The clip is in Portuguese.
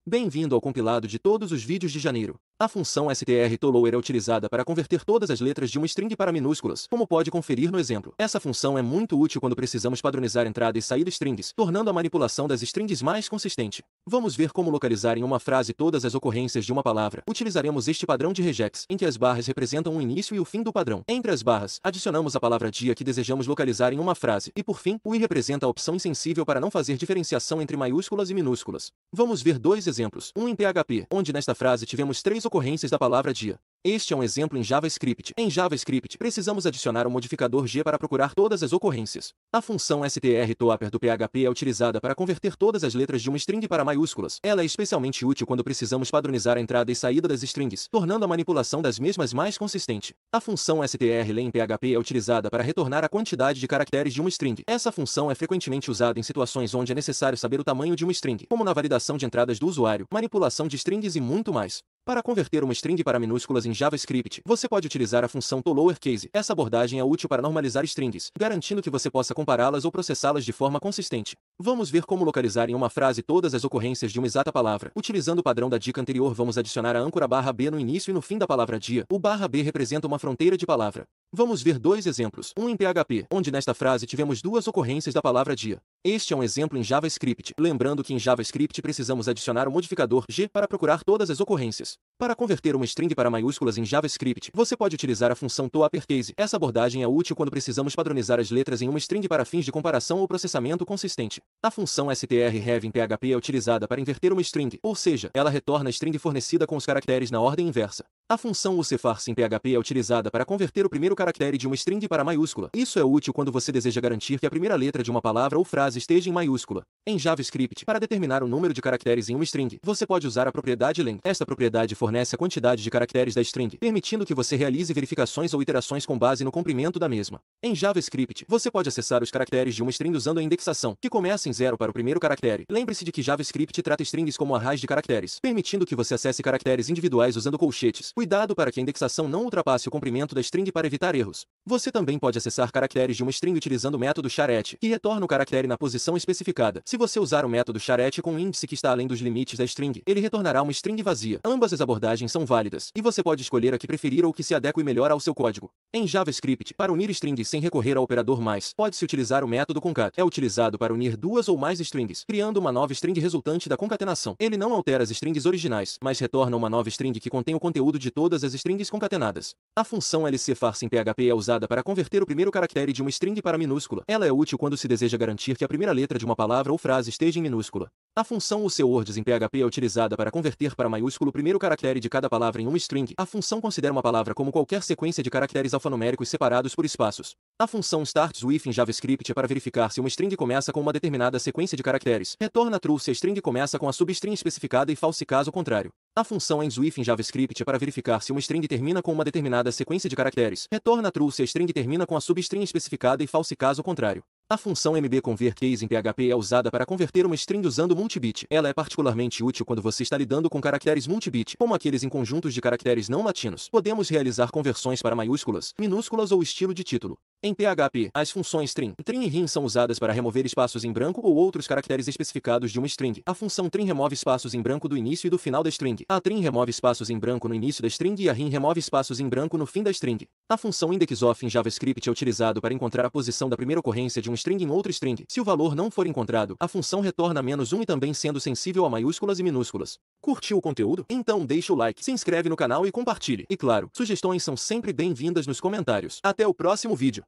Bem-vindo ao compilado de todos os vídeos de janeiro. A função strlower é utilizada para converter todas as letras de uma string para minúsculas, como pode conferir no exemplo. Essa função é muito útil quando precisamos padronizar entrada e saída strings, tornando a manipulação das strings mais consistente. Vamos ver como localizar em uma frase todas as ocorrências de uma palavra. Utilizaremos este padrão de regex, em que as barras representam o início e o fim do padrão. Entre as barras, adicionamos a palavra dia que desejamos localizar em uma frase, e por fim, o i representa a opção insensível para não fazer diferenciação entre maiúsculas e minúsculas. Vamos ver dois exemplos, um em PHP, onde nesta frase tivemos três ocorrências da palavra dia. Este é um exemplo em JavaScript. Em JavaScript, precisamos adicionar o modificador g para procurar todas as ocorrências. A função strtoaper do PHP é utilizada para converter todas as letras de uma string para maiúsculas. Ela é especialmente útil quando precisamos padronizar a entrada e saída das strings, tornando a manipulação das mesmas mais consistente. A função strlen em PHP é utilizada para retornar a quantidade de caracteres de uma string. Essa função é frequentemente usada em situações onde é necessário saber o tamanho de uma string, como na validação de entradas do usuário, manipulação de strings e muito mais. Para converter uma string para minúsculas em JavaScript, você pode utilizar a função toLowerCase. Essa abordagem é útil para normalizar strings, garantindo que você possa compará-las ou processá-las de forma consistente. Vamos ver como localizar em uma frase todas as ocorrências de uma exata palavra. Utilizando o padrão da dica anterior, vamos adicionar a âncora /b no início e no fim da palavra dia. O /b representa uma fronteira de palavra. Vamos ver dois exemplos, um em PHP, onde nesta frase tivemos duas ocorrências da palavra dia. Este é um exemplo em JavaScript, lembrando que em JavaScript precisamos adicionar o modificador g para procurar todas as ocorrências. Para converter uma string para maiúsculas em JavaScript, você pode utilizar a função toUpperCase. Essa abordagem é útil quando precisamos padronizar as letras em uma string para fins de comparação ou processamento consistente. A função strrev em PHP é utilizada para inverter uma string, ou seja, ela retorna a string fornecida com os caracteres na ordem inversa. A função useparse em PHP é utilizada para converter o primeiro caractere de uma string para maiúscula. Isso é útil quando você deseja garantir que a primeira letra de uma palavra ou frase esteja em maiúscula. Em JavaScript, para determinar o número de caracteres em uma string, você pode usar a propriedade length. Esta propriedade fornece a quantidade de caracteres da string, permitindo que você realize verificações ou iterações com base no comprimento da mesma. Em JavaScript, você pode acessar os caracteres de uma string usando a indexação, que começa em 0 para o primeiro caractere. Lembre-se de que JavaScript trata strings como arrays de caracteres, permitindo que você acesse caracteres individuais usando colchetes. Cuidado para que a indexação não ultrapasse o comprimento da string para evitar erros. Você também pode acessar caracteres de uma string utilizando o método charAt, que retorna o caractere na posição especificada. Se você usar o método charAt com um índice que está além dos limites da string, ele retornará uma string vazia. Ambas as abordagens são válidas, e você pode escolher a que preferir ou que se adeque melhor ao seu código. Em JavaScript, para unir strings sem recorrer ao operador mais, pode-se utilizar o método concat. É utilizado para unir duas ou mais strings, criando uma nova string resultante da concatenação. Ele não altera as strings originais, mas retorna uma nova string que contém o conteúdo de todas as strings concatenadas. A função lcparse em PHP é usada para converter o primeiro caractere de uma string para minúscula. Ela é útil quando se deseja garantir que a primeira letra de uma palavra ou frase esteja em minúscula. A função useWords em PHP é utilizada para converter para maiúsculo o primeiro caractere de cada palavra em uma string. A função considera uma palavra como qualquer sequência de caracteres alfanuméricos separados por espaços. A função startsWith em JavaScript é para verificar se uma string começa com uma determinada sequência de caracteres. Retorna true se a string começa com a substring especificada e false caso contrário. A função endSWith em JavaScript é para verificar se uma string termina com uma determinada sequência de caracteres. Retorna true se a string termina com a substring especificada e false caso contrário. A função mbConvertCase em PHP é usada para converter uma string usando multibit. Ela é particularmente útil quando você está lidando com caracteres multibit, como aqueles em conjuntos de caracteres não latinos. Podemos realizar conversões para maiúsculas, minúsculas ou estilo de título. Em PHP, as funções trim e rim são usadas para remover espaços em branco ou outros caracteres especificados de uma string. A função trim remove espaços em branco do início e do final da string. A trim remove espaços em branco no início da string e a rim remove espaços em branco no fim da string. A função indexOf em JavaScript é utilizado para encontrar a posição da primeira ocorrência de uma string em outra string. Se o valor não for encontrado, a função retorna -1 e também sendo sensível a maiúsculas e minúsculas. Curtiu o conteúdo? Então deixa o like, se inscreve no canal e compartilhe. E claro, sugestões são sempre bem-vindas nos comentários. Até o próximo vídeo.